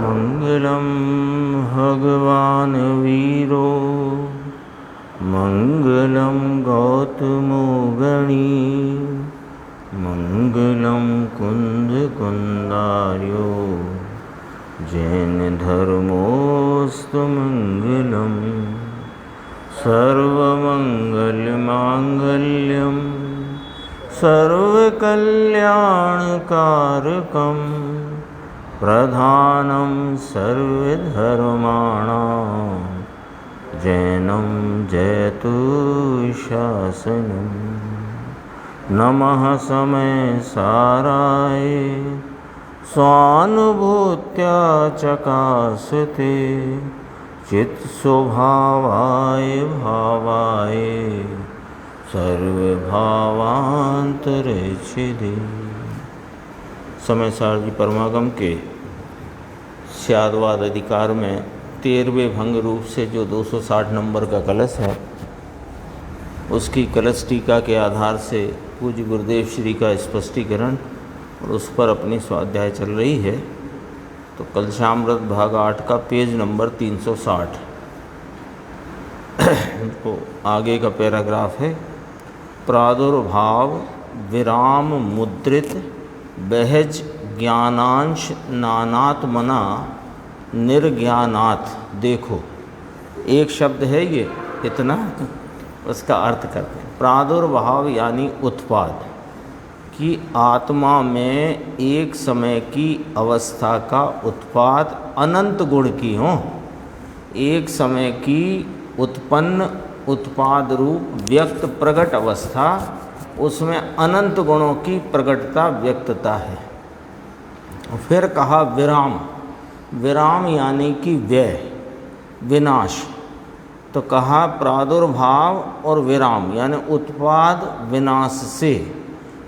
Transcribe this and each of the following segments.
मंगलम भगवान वीरो मंगलम गौतमो गणी मंगलम कुंद कुंदार्यो जैन धर्मोस्तु मंगलम सर्वमंगलमांगल्यम सर्वकल्याणकारकं प्रधानं सर्वधर्माणां जैनं जयतु शासनम्। नमः समय साराय स्वानुभूत्या चकासते चित्स्वभावाय भावाय सर्वभावांतरेच्छिदे। समय सारजी परमागम के स्यादवाद अधिकार में 13वें भंग रूप से जो 260 नंबर का कलश है, उसकी कलश टीका के आधार से पूज्य गुरुदेव श्री का स्पष्टीकरण और उस पर अपनी स्वाध्याय चल रही है। तो कलशामृत भाग 8 का पेज नंबर 360 तो आगे का पैराग्राफ है। प्रादुर्भाव विराम मुद्रित बहज ज्ञानांश नानात्मना निर्ज्ञानात्। देखो, एक शब्द है ये, इतना उसका अर्थ करते हैं। प्रादुर्भाव यानी उत्पाद कि आत्मा में एक समय की अवस्था का उत्पाद अनंत गुण की हो। एक समय की उत्पन्न उत्पाद रूप व्यक्त प्रकट अवस्था, उसमें अनंत गुणों की प्रकटता व्यक्तता है। फिर कहा विराम, विराम यानी कि व्यय विनाश। तो कहा प्रादुर्भाव और विराम यानी उत्पाद विनाश से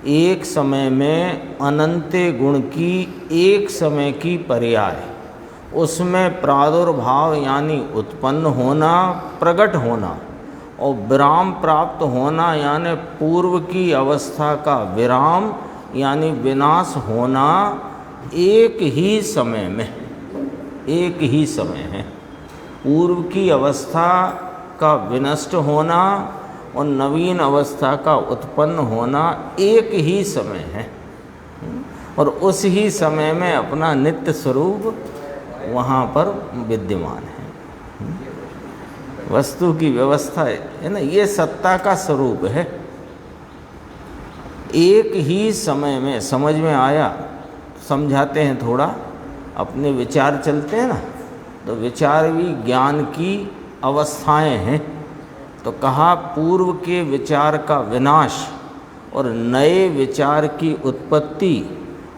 एक समय में अनंत गुण की एक समय की पर्याय, उसमें प्रादुर्भाव यानी उत्पन्न होना प्रकट होना और विराम प्राप्त होना यानी पूर्व की अवस्था का विराम यानी विनाश होना एक ही समय में, एक ही समय है। पूर्व की अवस्था का विनष्ट होना और नवीन अवस्था का उत्पन्न होना एक ही समय है और उस ही समय में अपना नित्य स्वरूप वहाँ पर विद्यमान है। वस्तु की व्यवस्था है ना, ये सत्ता का स्वरूप है। एक ही समय में, समझ में आया? समझाते हैं थोड़ा, अपने विचार चलते हैं ना, तो विचार भी ज्ञान की अवस्थाएं हैं। तो कहा पूर्व के विचार का विनाश और नए विचार की उत्पत्ति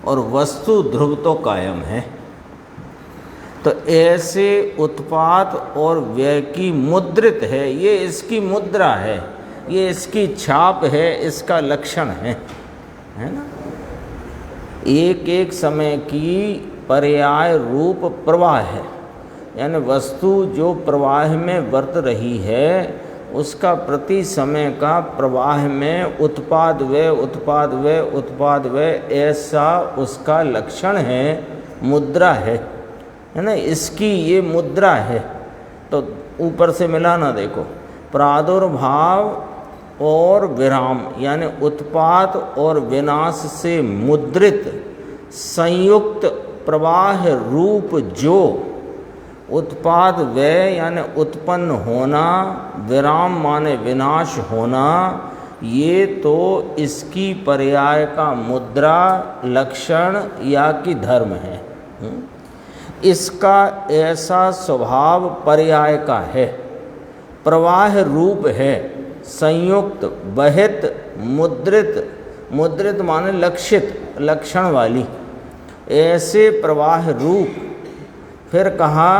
और वस्तु ध्रुव तो कायम है। तो ऐसे उत्पाद और व्यय की मुद्रित है, ये इसकी मुद्रा है, ये इसकी छाप है, इसका लक्षण है ना। एक एक समय की पर्याय रूप प्रवाह है, यानी वस्तु जो प्रवाह में वर्त रही है उसका प्रति समय का प्रवाह में उत्पाद व्यय उत्पाद व्यय उत्पाद व्यय, ऐसा उसका लक्षण है, मुद्रा है ना। इसकी ये मुद्रा है। तो ऊपर से मिलाना देखो, प्रादुर्भाव और विराम यानी उत्पाद और विनाश से मुद्रित संयुक्त प्रवाह रूप जो उत्पाद व्यय यानी उत्पन्न होना, विराम माने विनाश होना, ये तो इसकी पर्याय का मुद्रा लक्षण या कि धर्म है। इसका ऐसा स्वभाव पर्याय का है, प्रवाह रूप है, संयुक्त बहित मुद्रित, मुद्रित माने लक्षित लक्षण वाली, ऐसे प्रवाह रूप। फिर कहा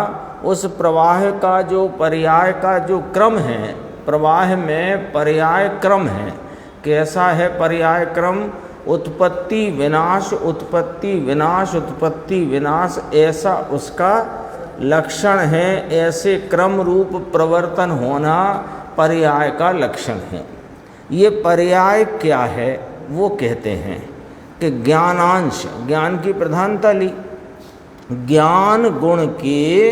उस प्रवाह का जो पर्याय का जो क्रम है, प्रवाह में पर्याय क्रम है। कैसा है पर्याय क्रम? उत्पत्ति विनाश उत्पत्ति विनाश उत्पत्ति विनाश, ऐसा उसका लक्षण है। ऐसे क्रम रूप प्रवर्तन होना पर्याय का लक्षण है। ये पर्याय क्या है वो कहते हैं कि ज्ञानांश, ज्ञान की प्रधानता ली, ज्ञान गुण के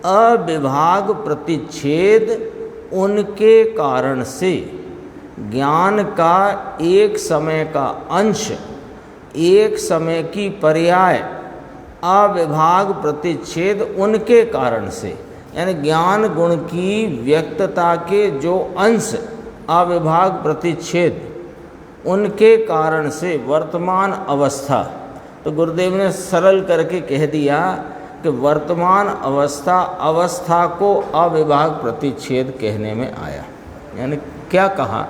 अविभाग प्रतिच्छेद उनके कारण से, ज्ञान का एक समय का अंश, एक समय की पर्याय, अविभाग प्रतिच्छेद उनके कारण से, यानी ज्ञान गुण की व्यक्तता के जो अंश अविभाग प्रतिच्छेद उनके कारण से वर्तमान अवस्था। तो गुरुदेव ने सरल करके कह दिया कि वर्तमान अवस्था को अविभाग प्रतिच्छेद कहने में आया। यानी क्या कहा,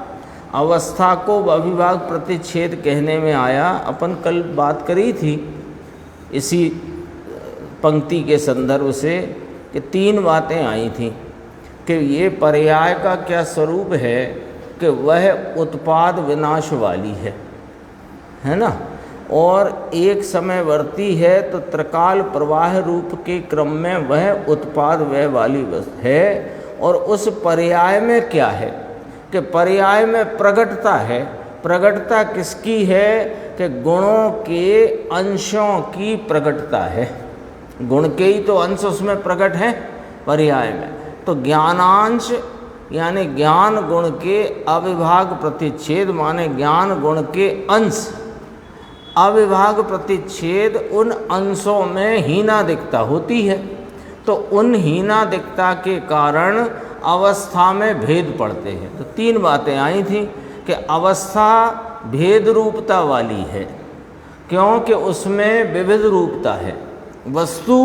अवस्था को अविभाग प्रतिच्छेद कहने में आया। अपन कल बात करी थी इसी पंक्ति के संदर्भ से कि 3 बातें आई थी कि ये पर्याय का क्या स्वरूप है कि वह उत्पाद विनाश वाली है ना, और एक समयवर्ती है तो त्रिकाल प्रवाह रूप के क्रम में वह उत्पाद वह वाली है। और उस पर्याय में क्या है कि पर्याय में प्रगटता है। प्रगटता किसकी है कि गुणों के अंशों की प्रगटता है। गुण के ही तो अंश उसमें प्रकट है पर्याय में। तो ज्ञानांश यानी ज्ञान गुण के अविभाग प्रतिच्छेद माने ज्ञान गुण के अंश, अविभाग प्रतिच्छेद उन अंशों में हीनादिकता होती है। तो उन हीनादिकता के कारण अवस्था में भेद पड़ते हैं। तो 3 बातें आई थी कि अवस्था भेद रूपता वाली है क्योंकि उसमें विविध रूपता है। वस्तु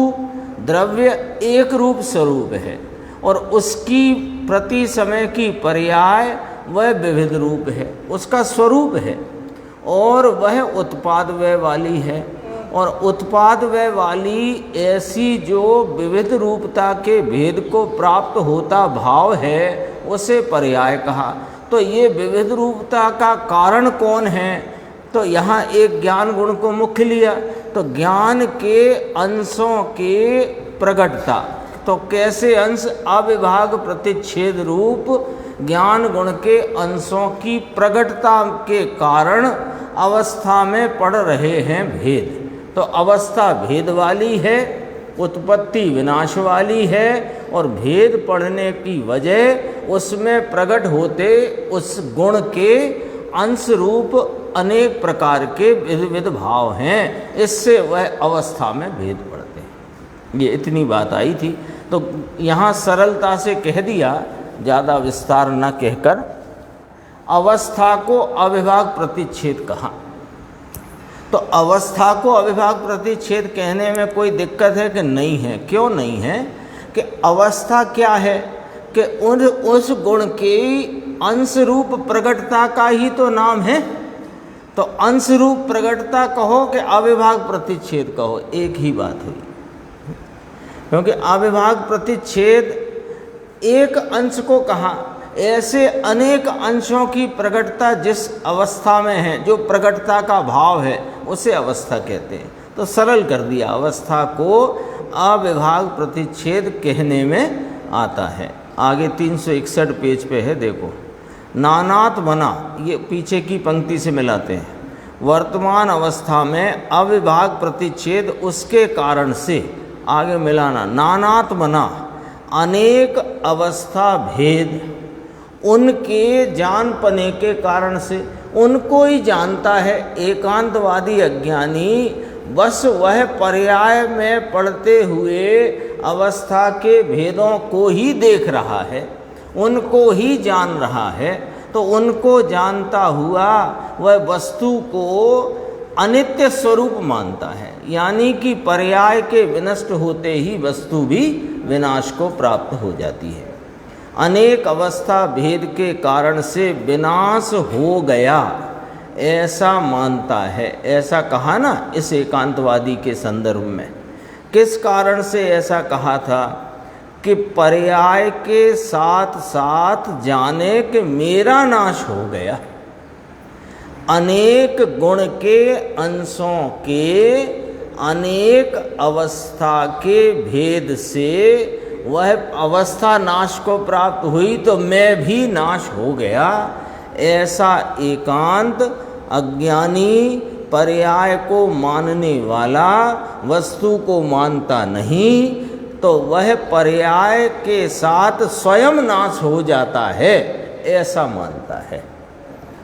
द्रव्य एक रूप स्वरूप है और उसकी प्रति समय की पर्याय वह विविध रूप है, उसका स्वरूप है, और वह उत्पाद व्यय वाली है। और उत्पाद व्यय वाली ऐसी जो विविध रूपता के भेद को प्राप्त होता भाव है उसे पर्याय कहा। तो ये विविध रूपता का कारण कौन है, तो यहाँ एक ज्ञान गुण को मुख्य लिया। तो ज्ञान के अंशों के प्रगटता, तो कैसे अंश अविभाग प्रतिच्छेद रूप ज्ञान गुण के अंशों की प्रगटता के कारण अवस्था में पड़ रहे हैं भेद। तो अवस्था भेद वाली है, उत्पत्ति विनाश वाली है, और भेद पड़ने की वजह उसमें प्रकट होते उस गुण के अंश रूप अनेक प्रकार के विविध भाव हैं, इससे वह अवस्था में भेद पड़ते हैं। ये इतनी बात आई थी। तो यहाँ सरलता से कह दिया, ज़्यादा विस्तार न कहकर, अवस्था को अविभाग प्रतिच्छेद कहा। तो अवस्था को अविभाग प्रतिच्छेद कहने में कोई दिक्कत है कि नहीं है? क्यों नहीं है? कि अवस्था क्या है कि उस गुण के अंश रूप प्रगटता का ही तो नाम है। तो अंश रूप प्रगटता कहो कि अविभाग प्रतिच्छेद कहो, एक ही बात हुई। क्योंकि अविभाग प्रतिच्छेद एक अंश को कहा, ऐसे अनेक अंशों की प्रगटता जिस अवस्था में है, जो प्रगटता का भाव है, उसे अवस्था कहते हैं। तो सरल कर दिया, अवस्था को अविभाग प्रतिच्छेद कहने में आता है। आगे 361 पेज पे है, देखो, नानात मना, ये पीछे की पंक्ति से मिलाते हैं। वर्तमान अवस्था में अविभाग प्रतिच्छेद उसके कारण से, आगे मिलाना, नानात मना, अनेक अवस्था भेद उनके जान पने के कारण से। उनको ही जानता है एकांतवादी अज्ञानी, बस वह पर्याय में पढ़ते हुए अवस्था के भेदों को ही देख रहा है, उनको ही जान रहा है। तो उनको जानता हुआ वह वस्तु को अनित्य स्वरूप मानता है, यानी कि पर्याय के विनष्ट होते ही वस्तु भी विनाश को प्राप्त हो जाती है। अनेक अवस्था भेद के कारण से विनाश हो गया ऐसा मानता है। ऐसा कहा ना इस एकांतवादी के संदर्भ में। किस कारण से ऐसा कहा था कि पर्याय के साथ साथ जाने कि मेरा नाश हो गया। अनेक गुण के अंशों के अनेक अवस्था के भेद से वह अवस्था नाश को प्राप्त हुई, तो मैं भी नाश हो गया। ऐसा एकांत अज्ञानी पर्याय को मानने वाला वस्तु को मानता नहीं तो वह पर्याय के साथ स्वयं नाश हो जाता है, ऐसा मानता है।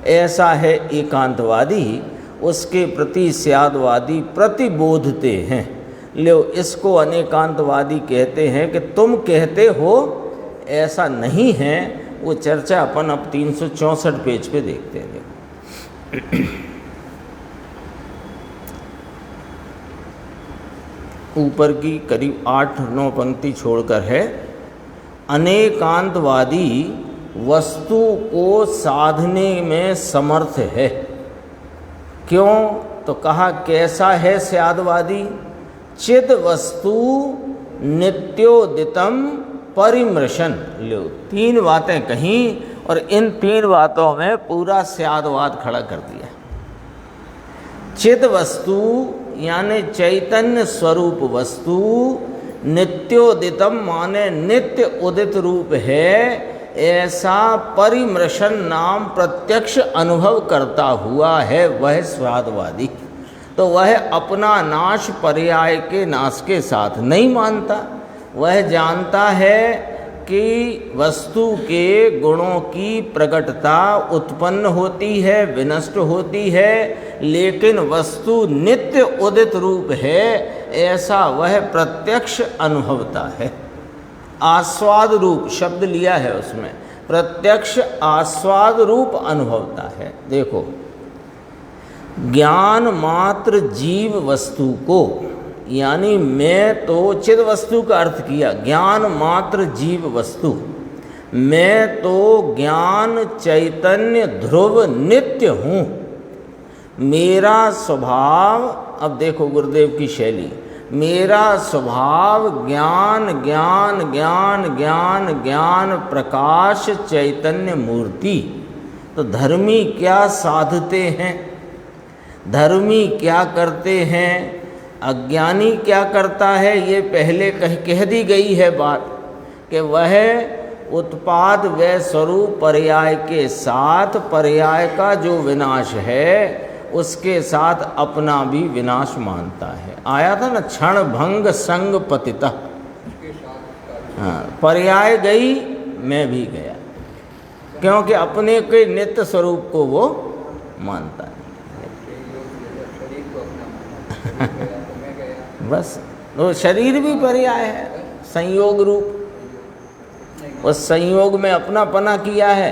ऐसा है एकांतवादी, उसके प्रति स्यादवादी प्रतिबोधते हैं। लो इसको अनेकांतवादी कहते हैं कि तुम कहते हो ऐसा नहीं है। वो चर्चा अपन अब 364 पेज पे देखते हैं। ऊपर की करीब 8-9 पंक्ति छोड़कर है। अनेकांतवादी वस्तु को साधने में समर्थ है। क्यों? तो कहा कैसा है स्यादवादी? चिद वस्तु नित्योदितम परिमृशन। लो 3 बातें कहीं और इन 3 बातों में पूरा स्यादवाद खड़ा कर दिया। चिद वस्तु यानी चैतन्य स्वरूप वस्तु, नित्योदितम माने नित्य उदित रूप है, ऐसा परिमृशन नाम प्रत्यक्ष अनुभव करता हुआ है वह स्वादवादी। तो वह अपना नाश पर्याय के नाश के साथ नहीं मानता। वह जानता है कि वस्तु के गुणों की प्रकटता उत्पन्न होती है, विनष्ट होती है, लेकिन वस्तु नित्य उदित रूप है, ऐसा वह प्रत्यक्ष अनुभवता है। आस्वाद रूप शब्द लिया है उसमें, प्रत्यक्ष आस्वाद रूप अनुभवता है। देखो, ज्ञान मात्र जीव वस्तु को, यानी मैं तो चिद वस्तु का अर्थ किया, ज्ञान मात्र जीव वस्तु, मैं तो ज्ञान चैतन्य ध्रुव नित्य हूँ। मेरा स्वभाव, अब देखो गुरुदेव की शैली, मेरा स्वभाव ज्ञान ज्ञान ज्ञान ज्ञान ज्ञान प्रकाश चैतन्य मूर्ति। तो धर्मी क्या साधते हैं, धर्मी क्या करते हैं, अज्ञानी क्या करता है, ये पहले कह दी गई है बात कि वह उत्पाद व स्वरूप पर्याय के साथ पर्याय का जो विनाश है उसके साथ अपना भी विनाश मानता है। आया था ना, क्षण भंग संग पतिता। हाँ, पर्याय गई मैं भी गया, क्योंकि अपने के नित्य स्वरूप को वो मानता नहीं। बस वो शरीर भी पर्याय है, संयोग रूप। उस संयोग में अपना पना किया है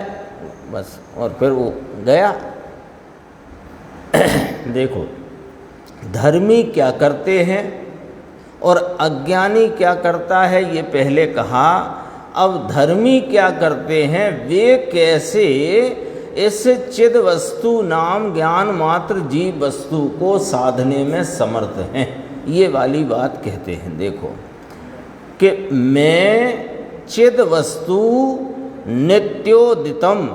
बस, और फिर वो गया। देखो, धर्मी क्या करते हैं और अज्ञानी क्या करता है, ये पहले कहा। अब धर्मी क्या करते हैं, वे कैसे इस चिद वस्तु नाम ज्ञान मात्र जीव वस्तु को साधने में समर्थ हैं, ये वाली बात कहते हैं। देखो कि मैं चिद वस्तु नित्योदितम,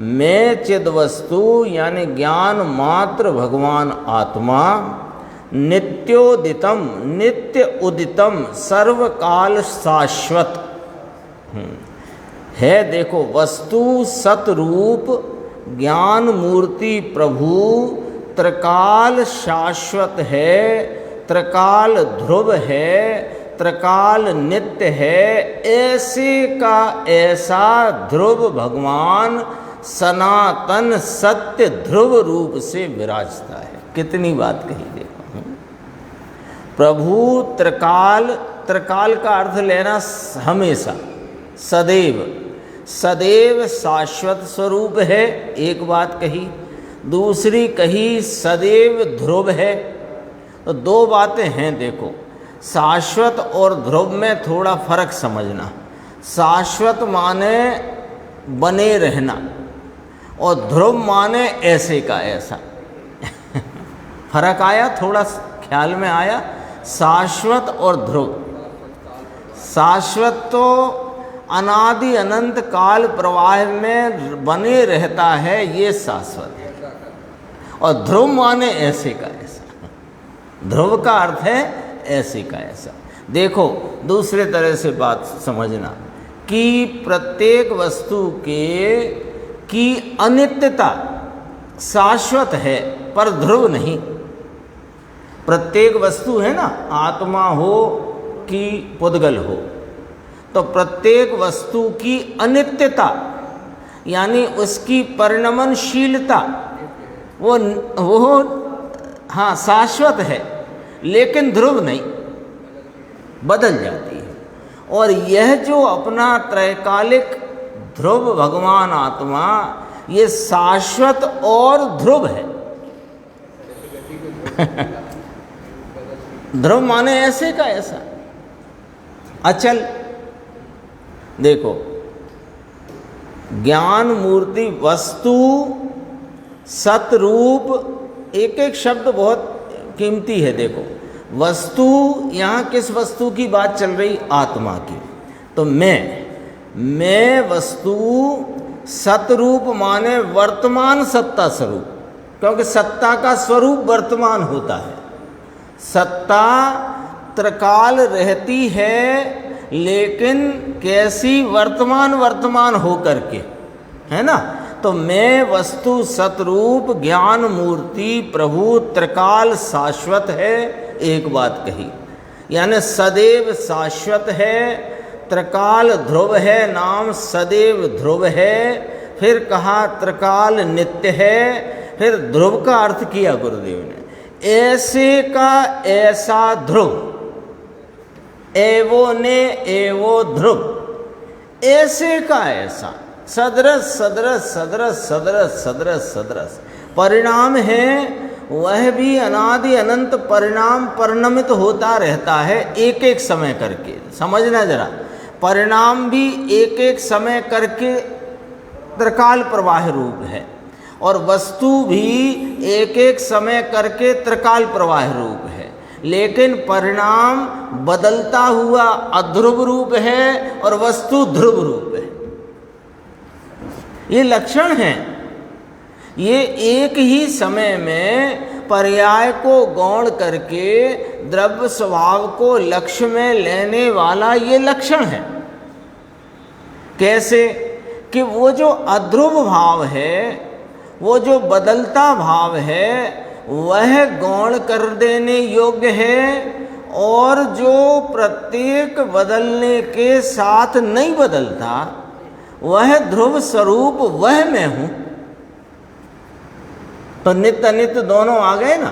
मैं चिद वस्तु यानी ज्ञान मात्र भगवान आत्मा, नित्योदितम नित्य उदितम सर्वकाल शाश्वत है। देखो, वस्तु सतरूप ज्ञान मूर्ति प्रभु त्रिकाल शाश्वत है, त्रिकाल ध्रुव है, त्रिकाल नित्य है। ऐसे का ऐसा ध्रुव भगवान सनातन सत्य ध्रुव रूप से विराजता है। कितनी बात कही देखो। प्रभु त्रिकाल, त्रिकाल का अर्थ लेना हमेशा, सदैव, सदैव शाश्वत स्वरूप है, एक बात कही। दूसरी कही सदैव ध्रुव है। तो 2 बातें हैं। देखो, शाश्वत और ध्रुव में थोड़ा फर्क समझना। शाश्वत माने बने रहना और ध्रुव माने ऐसे का ऐसा। फर्क आया, थोड़ा ख्याल में आया। शाश्वत और ध्रुव, शाश्वत तो अनादि अनंत काल प्रवाह में बने रहता है, ये शाश्वत है। और ध्रुव माने ऐसे का ऐसा। ध्रुव का अर्थ है ऐसे का ऐसा। देखो, दूसरे तरह से बात समझना कि प्रत्येक वस्तु की अनित्यता शाश्वत है, पर ध्रुव नहीं। प्रत्येक वस्तु है ना, आत्मा हो कि पुद्गल हो, तो प्रत्येक वस्तु की अनित्यता यानी उसकी परिणमनशीलता वो हाँ शाश्वत है, लेकिन ध्रुव नहीं, बदल जाती है। और यह जो अपना त्रैकालिक ध्रुव भगवान आत्मा, ये शाश्वत और ध्रुव है। ध्रुव माने ऐसे का ऐसा, अचल। देखो, ज्ञान मूर्ति वस्तु सतरूप, एक एक शब्द बहुत कीमती है। देखो, वस्तु, यहाँ किस वस्तु की बात चल रही? आत्मा की। तो मैं वस्तु, सतरूप माने वर्तमान सत्ता स्वरूप, क्योंकि सत्ता का स्वरूप वर्तमान होता है। सत्ता त्रिकाल रहती है, लेकिन कैसी? वर्तमान हो करके, है ना। तो मैं वस्तु सतरूप ज्ञान मूर्ति प्रभु त्रिकाल शाश्वत है, एक बात कही, यानी सदैव शाश्वत है। त्रिकाल ध्रुव है, नाम सदैव ध्रुव है। फिर कहा त्रिकाल नित्य है। फिर ध्रुव का अर्थ किया गुरुदेव ने, ऐसे का ऐसा ध्रुव, एवो ने एवो ध्रुव, ऐसे का ऐसा, सदृश सदृश सदृश सदृश सदृश सदृश परिणाम है। वह भी अनादि अनंत परिणाम परिणमित होता रहता है, एक एक समय करके। समझना जरा, परिणाम भी एक एक समय करके त्रिकाल प्रवाह रूप है, और वस्तु भी एक एक समय करके त्रिकाल प्रवाह रूप है। लेकिन परिणाम बदलता हुआ अध्रुव रूप है और वस्तु ध्रुव रूप है। ये लक्षण है। ये एक ही समय में पर्याय को गौण करके द्रव्य स्वभाव को लक्ष्य में लेने वाला ये लक्षण है। कैसे? कि वो जो अध्रुव भाव है, वो जो बदलता भाव है, वह गौण कर देने योग्य है, और जो प्रत्येक बदलने के साथ नहीं बदलता, वह ध्रुव स्वरूप वह मैं हूं। तो नित्य अनित्य दोनों आ गए ना।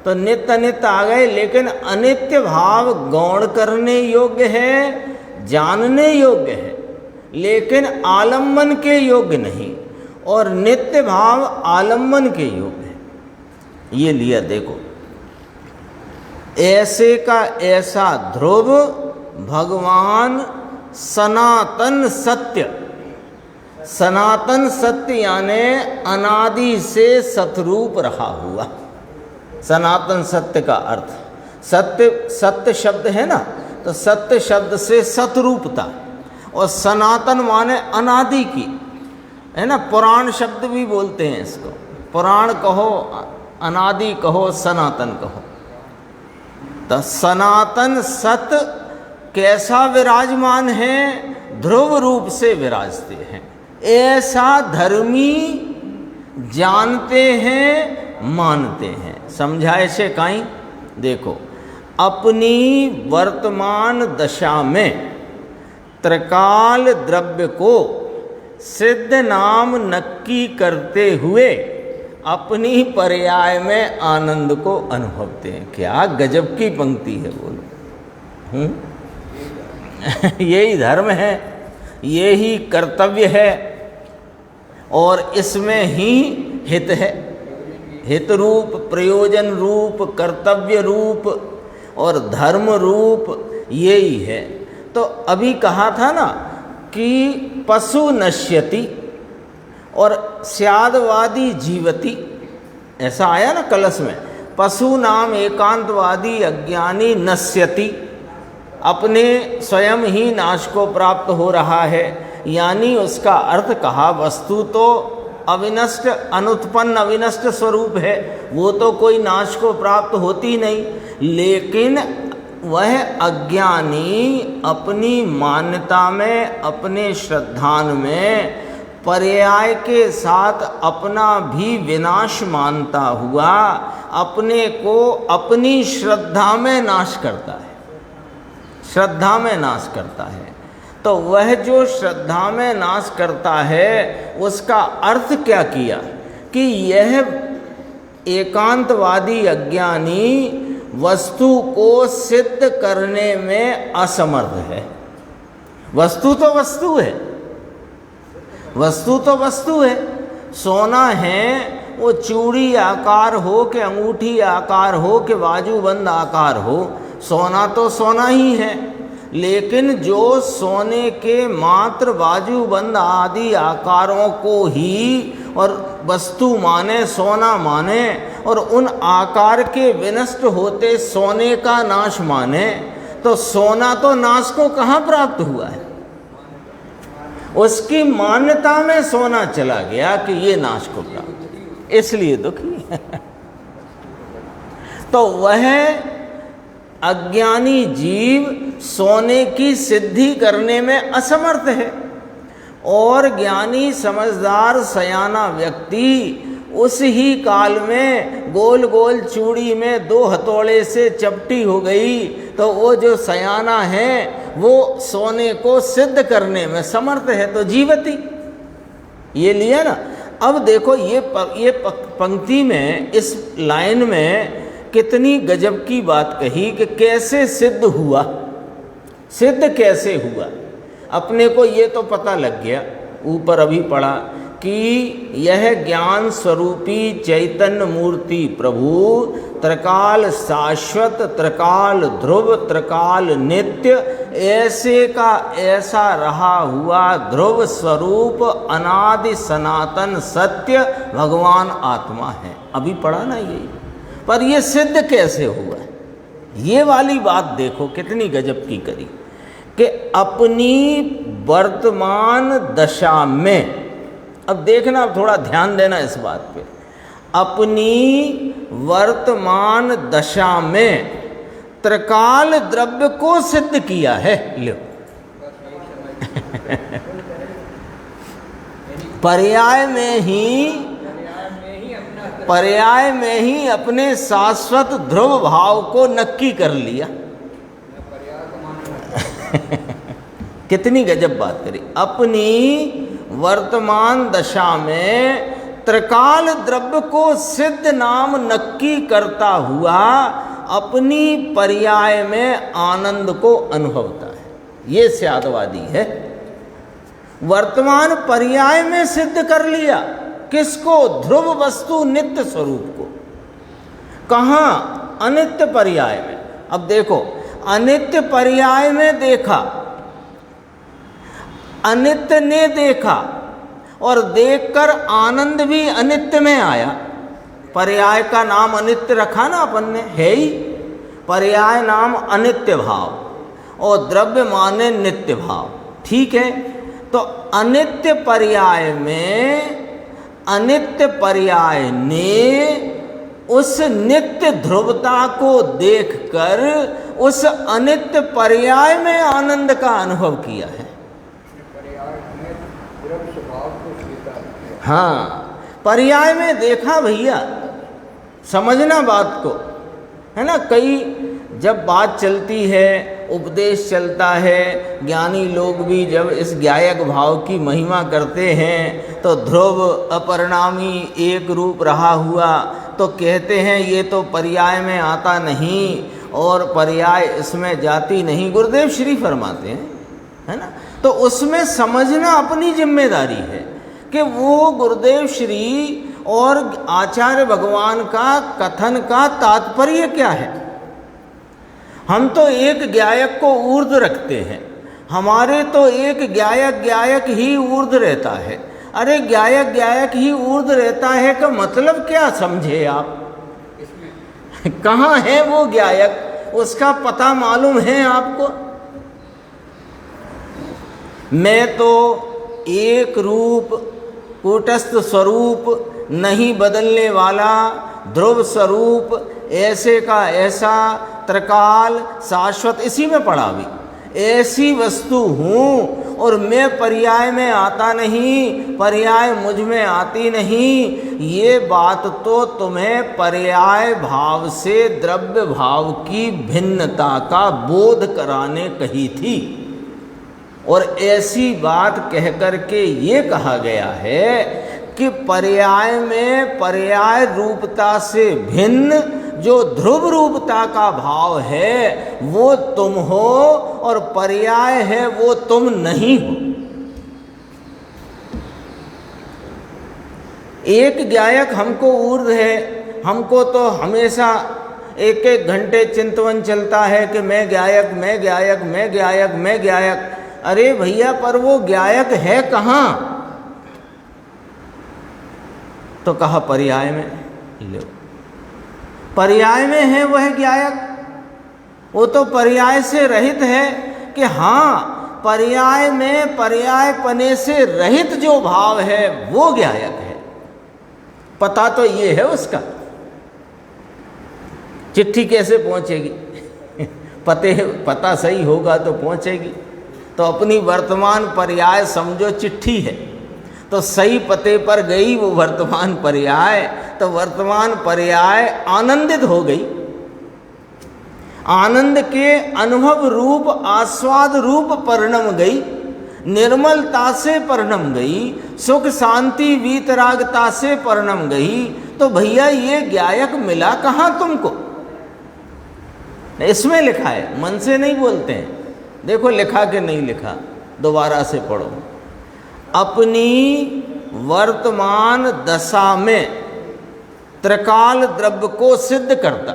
तो नित्य अनित्य आ गए, लेकिन अनित्य भाव गौण करने योग्य है, जानने योग्य है, लेकिन आलम्बन के योग्य नहीं। और नित्य भाव आलम्बन के योग्य है। ये लिया, देखो, ऐसे का ऐसा ध्रुव भगवान सनातन सत्य। सनातन सत्य यानी अनादि से सतरूप रहा हुआ। सनातन सत्य का अर्थ, सत्य, सत्य शब्द है ना, तो सत्य शब्द से सतरूपता, और सनातन माने अनादि की, है ना। पुराण शब्द भी बोलते हैं इसको, पुराण कहो, अनादि कहो, सनातन कहो। तो सनातन सत्य कैसा विराजमान है? ध्रुव रूप से विराजते हैं। ऐसा धर्मी जानते हैं, मानते हैं। समझाए से काई? देखो, अपनी वर्तमान दशा में त्रिकाल द्रव्य को सिद्ध नाम नक्की करते हुए अपनी पर्याय में आनंद को अनुभवते हैं। क्या गजब की पंक्ति है, बोलो। यही धर्म है, यही कर्तव्य है, और इसमें ही हित है। हित रूप, प्रयोजन रूप, कर्तव्य रूप और धर्म रूप यही है। तो अभी कहा था ना कि पशु नश्यति और स्यादवादी जीवति, ऐसा आया ना कलश में। पशु नाम एकांतवादी अज्ञानी नश्यति, अपने स्वयं ही नाश को प्राप्त हो रहा है। यानी उसका अर्थ कहा, वस्तु तो अविनष्ट, अनुत्पन्न अविनष्ट स्वरूप है, वो तो कोई नाश को प्राप्त होती नहीं। लेकिन वह अज्ञानी अपनी मान्यता में, अपने श्रद्धान में पर्याय के साथ अपना भी विनाश मानता हुआ अपने को अपनी श्रद्धा में नाश करता है, श्रद्धा में नाश करता है। तो वह जो श्रद्धा में नाश करता है उसका अर्थ क्या किया कि यह एकांतवादी अज्ञानी वस्तु को सिद्ध करने में असमर्थ है। वस्तु तो वस्तु है, वस्तु तो वस्तु है। सोना है, वो चूड़ी आकार हो कि अंगूठी आकार हो कि बाजूबंद आकार हो, सोना तो सोना ही है। लेकिन जो सोने के मात्र बाजूबंद आदि आकारों को ही और वस्तु माने, सोना माने, और उन आकार के विनष्ट होते सोने का नाश माने, तो सोना तो नाश को कहाँ प्राप्त हुआ है? उसकी मान्यता में सोना चला गया कि ये नाश को प्राप्त, इसलिए दुखी है। तो वह अज्ञानी जीव सोने की सिद्धि करने में असमर्थ है, और ज्ञानी समझदार सयाना व्यक्ति उस ही काल में गोल गोल चूड़ी में 2 हथौड़े से चपटी हो गई, तो वो जो सयाना है वो सोने को सिद्ध करने में समर्थ है, तो जीवती ये लिया ना। अब देखो ये पंक्ति में, इस लाइन में कितनी गजब की बात कही कि कैसे सिद्ध हुआ, सिद्ध कैसे हुआ। अपने को ये तो पता लग गया, ऊपर अभी पढ़ा कि यह ज्ञान स्वरूपी चैतन्य मूर्ति प्रभु त्रिकाल शाश्वत, त्रिकाल ध्रुव, त्रिकाल नित्य, ऐसे का ऐसा रहा हुआ ध्रुव स्वरूप अनादि सनातन सत्य भगवान आत्मा है। अभी पढ़ा ना यही। पर ये सिद्ध कैसे हुआ? ये वाली बात देखो कितनी गजब की करी कि अपनी वर्तमान दशा में, अब देखना, अब थोड़ा ध्यान देना इस बात पे, अपनी वर्तमान दशा में त्रिकाल द्रव्य को सिद्ध किया है। लो पर्याय में ही अपने शाश्वत ध्रुव भाव को नक्की कर लिया। कितनी गजब बात करी। अपनी वर्तमान दशा में त्रिकाल द्रव्य को सिद्ध नाम नक्की करता हुआ अपनी पर्याय में आनंद को अनुभवता है। ये स्यादवादी है। वर्तमान पर्याय में सिद्ध कर लिया। किसको? ध्रुव वस्तु नित्य स्वरूप को। कहाँ? अनित्य पर्याय में। अब देखो, अनित्य पर्याय में देखा, अनित्य ने देखा, और देखकर आनंद भी अनित्य में आया। पर्याय का नाम अनित्य रखा ना अपन ने, है ही। पर्याय नाम अनित्य भाव, और द्रव्य माने नित्य भाव। ठीक है, तो अनित्य पर्याय में अनित्य पर्याय ने उस नित्य ध्रुवता को देखकर उस अनित्य पर्याय में आनंद का अनुभव किया है। हाँ, पर्याय में देखा भैया, समझना बात को, है ना। कई जब बात चलती है, उपदेश चलता है, ज्ञानी लोग भी जब इस ज्ञायक भाव की महिमा करते हैं तो ध्रुव अपरिणामी एक रूप रहा हुआ, तो कहते हैं ये तो पर्याय में आता नहीं और पर्याय इसमें जाती नहीं। गुरुदेव श्री फरमाते हैं, है ना। तो उसमें समझना अपनी जिम्मेदारी है कि वो गुरुदेव श्री और आचार्य भगवान का कथन का तात्पर्य क्या है। हम तो एक ज्ञायक को ऊर्ध्व रखते हैं, हमारे तो एक ज्ञायक ही ऊर्ध्व रहता है। अरे ज्ञायक ही ऊर्ध्व रहता है का मतलब क्या समझे आप? कहाँ है वो ज्ञायक? उसका पता मालूम है आपको? मैं तो एक रूप, कूटस्थ स्वरूप, नहीं बदलने वाला ध्रुव स्वरूप, ऐसे का ऐसा, त्रिकाल शाश्वत, इसी में पढ़ा भी, ऐसी वस्तु हूँ और मैं पर्याय में आता नहीं, पर्याय मुझ में आती नहीं, ये बात तो तुम्हें पर्याय भाव से द्रव्य भाव की भिन्नता का बोध कराने कही थी। और ऐसी बात कह करके ये कहा गया है कि पर्याय में पर्याय रूपता से भिन्न जो ध्रुव रूपता का भाव है वो तुम हो, और पर्याय है वो तुम नहीं हो। एक गायक हमको ऊर्ध्व है, हमको तो हमेशा एक एक घंटे चिंतवन चलता है कि मैं गायक, मैं गायक, मैं गायक, मैं गायक। अरे भैया, पर वो गायक है कहाँ? तो कहा पर्याय में। लो, पर्याय में है वह गायक, वो तो पर्याय से रहित है कि हाँ, पर्याय में पर्याय पने से रहित जो भाव है वो गायक है। पता तो ये है उसका। चिट्ठी कैसे पहुंचेगी? पता सही होगा तो पहुंचेगी। तो अपनी वर्तमान पर्याय समझो चिट्ठी है, तो सही पते पर गई वो वर्तमान पर्याय, तो वर्तमान पर्याय आनंदित हो गई। आनंद के अनुभव रूप आस्वाद रूप परिणम गई, निर्मलता से परिणम गई, सुख शांति वीतरागता से परिणम गई। तो भैया ये गायक मिला कहाँ तुमको? इसमें लिखा है, मन से नहीं बोलते हैं। देखो लिखा कि नहीं लिखा, दोबारा से पढ़ो। अपनी वर्तमान दशा में त्रिकाल द्रव्य को सिद्ध करता।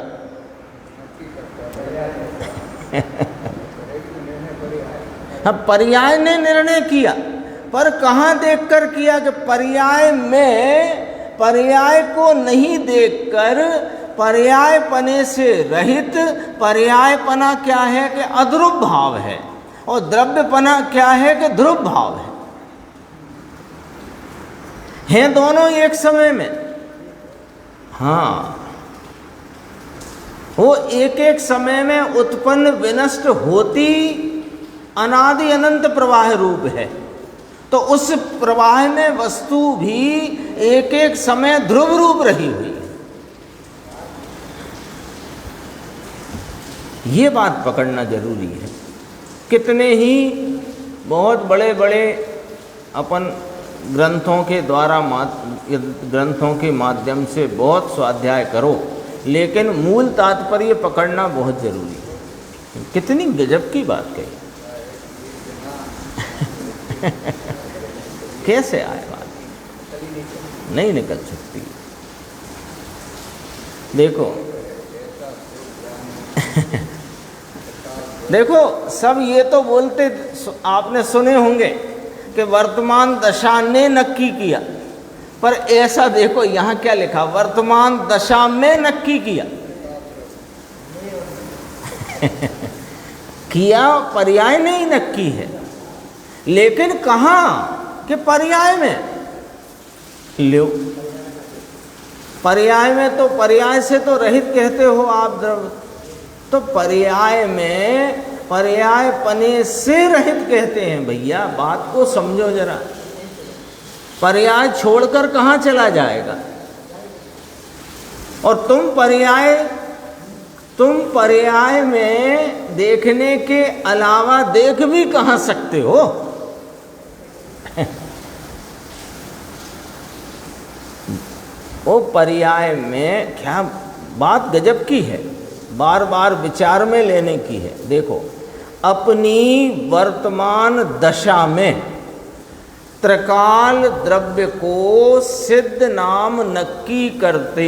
पर्याय ने निर्णय किया, पर कहाँ देखकर किया कि पर्याय में पर्याय को नहीं देखकर पर्याय पने से रहित, पर्यायपना क्या है कि अध्रुव भाव है, और द्रव्यपना क्या है कि ध्रुव भाव है। हैं दोनों एक समय में। हाँ, वो एक एक समय में उत्पन्न विनष्ट होती अनादि अनंत प्रवाह रूप है। तो उस प्रवाह में वस्तु भी एक एक समय ध्रुव रूप रही हुई है। ये बात पकड़ना जरूरी है। कितने ही बहुत बड़े बड़े अपन ग्रंथों के द्वारा ग्रंथों के माध्यम से बहुत स्वाध्याय करो, लेकिन मूल तात्पर्य पकड़ना बहुत जरूरी है। कितनी गजब की बात कही। कैसे आए बात? नहीं निकल सकती। देखो देखो, सब ये तो बोलते आपने सुने होंगे कि वर्तमान दशा ने नक्की किया, पर ऐसा देखो यहाँ क्या लिखा, वर्तमान दशा में नक्की किया। किया पर्याय नहीं नक्की है, लेकिन कहाँ कि पर्याय में। लो, पर्याय में तो पर्याय से तो रहित कहते हो आप द्रव्य, तो पर्याय में पर्याय पने से रहित कहते हैं। भैया बात को समझो जरा, पर्याय छोड़कर कहाँ चला जाएगा? और तुम पर्याय में देखने के अलावा देख भी कहाँ सकते हो? वो पर्याय में क्या बात गजब की है, बार बार विचार में लेने की है। देखो, अपनी वर्तमान दशा में त्रिकाल द्रव्य को सिद्ध नाम नक्की करते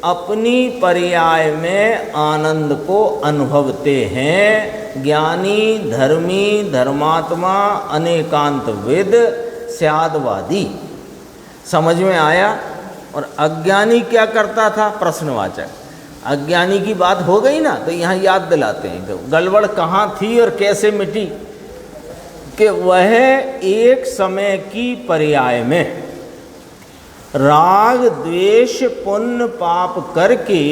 अपनी पर्याय में आनंद को अनुभवते हैं। ज्ञानी, धर्मी, धर्मात्मा, अनेकांतविद, स्यादवादी। समझ में आया? और अज्ञानी क्या करता था? प्रश्नवाचक। अज्ञानी की बात हो गई ना, तो यहाँ याद दिलाते हैं तो गड़बड़ कहाँ थी और कैसे मिटी, कि वह एक समय की पर्याय में राग द्वेष पुण्य पाप करके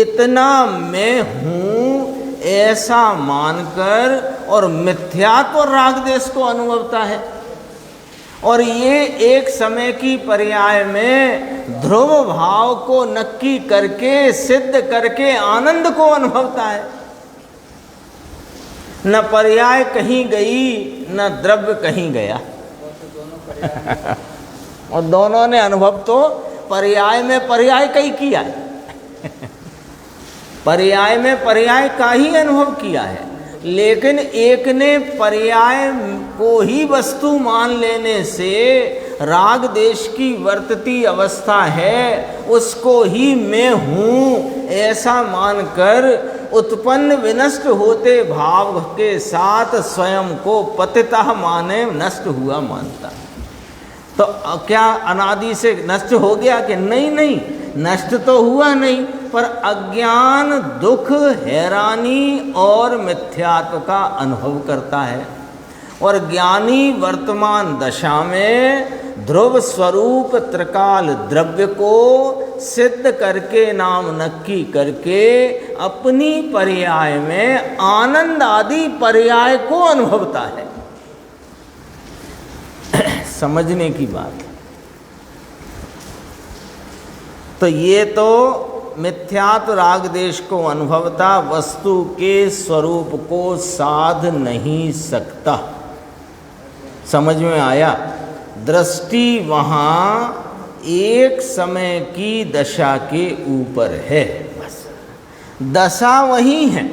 इतना मैं हूँ ऐसा मानकर और मिथ्यात्व राग देश को अनुभवता है। और ये एक समय की पर्याय में ध्रुव भाव को नक्की करके सिद्ध करके आनंद को अनुभवता है। न पर्याय कहीं गई न द्रव्य कहीं गया और दोनों ने अनुभव तो पर्याय में पर्याय का ही किया है पर्याय में पर्याय का ही अनुभव किया है, लेकिन एक ने पर्याय को ही वस्तु मान लेने से राग देश की वर्तती अवस्था है उसको ही मैं हूँ ऐसा मानकर उत्पन्न विनष्ट होते भाव के साथ स्वयं को पतितः माने नष्ट हुआ मानता। तो क्या अनादि से नष्ट हो गया कि नहीं? नहीं, नष्ट तो हुआ नहीं, पर अज्ञान दुख हैरानी और मिथ्यात्व का अनुभव करता है। और ज्ञानी वर्तमान दशा में ध्रुव स्वरूप त्रिकाल द्रव्य को सिद्ध करके नाम नक्की करके अपनी पर्याय में आनंद आदि पर्याय को अनुभवता है। समझने की बात है। तो ये तो मिथ्यात्व राग देश को अनुभवता वस्तु के स्वरूप को साध नहीं सकता। समझ में आया? दृष्टि वहाँ एक समय की दशा के ऊपर है, बस दशा वही है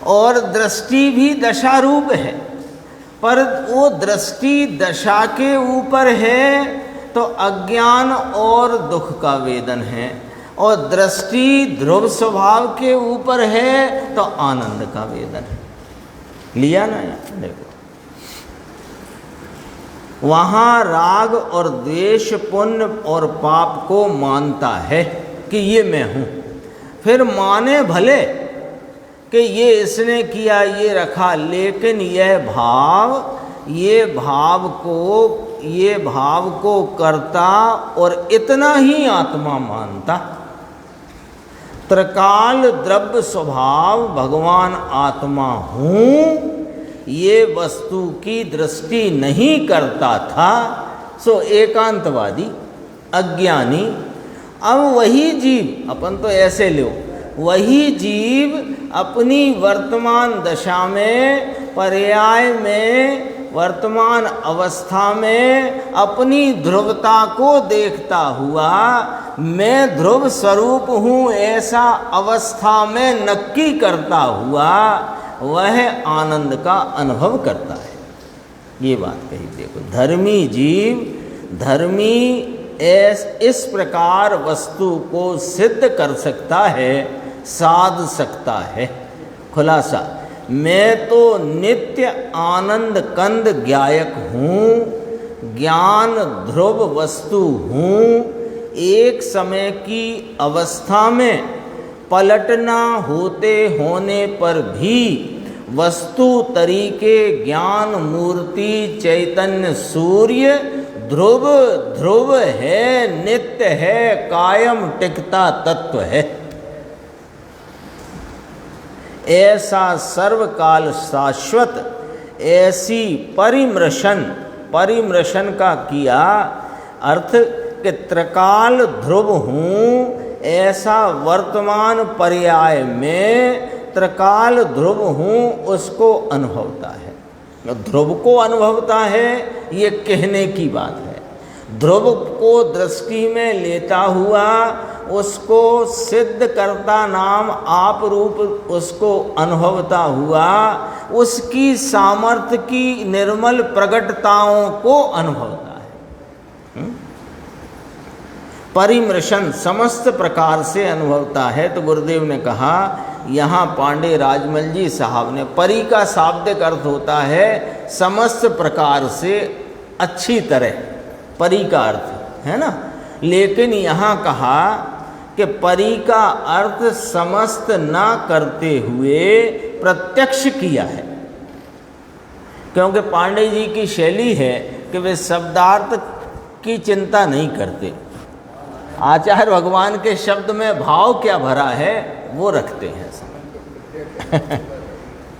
और दृष्टि भी दशा रूप है, पर वो दृष्टि दशा के ऊपर है तो अज्ञान और दुख का वेदन है, और दृष्टि ध्रुव स्वभाव के ऊपर है तो आनंद का वेदन है। लिया ना? देखो, वहाँ राग और द्वेष पुण्य और पाप को मानता है कि ये मैं हूँ, फिर माने भले कि ये इसने किया ये रखा, लेकिन ये भाव को करता और इतना ही आत्मा मानता। त्रिकाल द्रव्य स्वभाव भगवान आत्मा हूँ ये वस्तु की दृष्टि नहीं करता था, सो एकांतवादी अज्ञानी। अब वही जीव, अपन तो ऐसे लो, वही जीव अपनी वर्तमान दशा में पर्याय में वर्तमान अवस्था में अपनी ध्रुवता को देखता हुआ मैं ध्रुव स्वरूप हूँ ऐसा अवस्था में नक्की करता हुआ वह आनंद का अनुभव करता है। ये बात कही। देखो, धर्मी जीव इस प्रकार वस्तु को सिद्ध कर सकता है, साध सकता है। खुलासा, मैं तो नित्य आनंद कंद ज्ञायक हूँ, ज्ञान ध्रुव वस्तु हूँ। एक समय की अवस्था में पलटना होने पर भी वस्तु तरीके ज्ञान मूर्ति चैतन्य सूर्य ध्रुव है, नित्य है, कायम टिकता तत्व है। ऐसा सर्वकाल शाश्वत, ऐसी परिमृशन का किया अर्थ कि त्रिकाल ध्रुव हूँ ऐसा वर्तमान पर्याय में त्रिकाल ध्रुव हूँ उसको अनुभवता है। ध्रुव को अनुभवता है ये कहने की बात है। ध्रुव को दृष्टि में लेता हुआ उसको सिद्ध करता नाम आप रूप उसको अनुभवता हुआ उसकी सामर्थ्य की निर्मल प्रगटताओं को अनुभवता है। परिमृशन समस्त प्रकार से अनुभवता है। तो गुरुदेव ने कहा, यहाँ पांडे राजमल जी साहब ने, परि का शाब्दिक अर्थ होता है समस्त प्रकार से, अच्छी तरह, परि का अर्थ है ना। लेकिन यहाँ कहा कि परि का अर्थ समस्त ना करते हुए प्रत्यक्ष किया है, क्योंकि पांडे जी की शैली है कि वे शब्दार्थ की चिंता नहीं करते। आचार्य भगवान के शब्द में भाव क्या भरा है वो रखते हैं।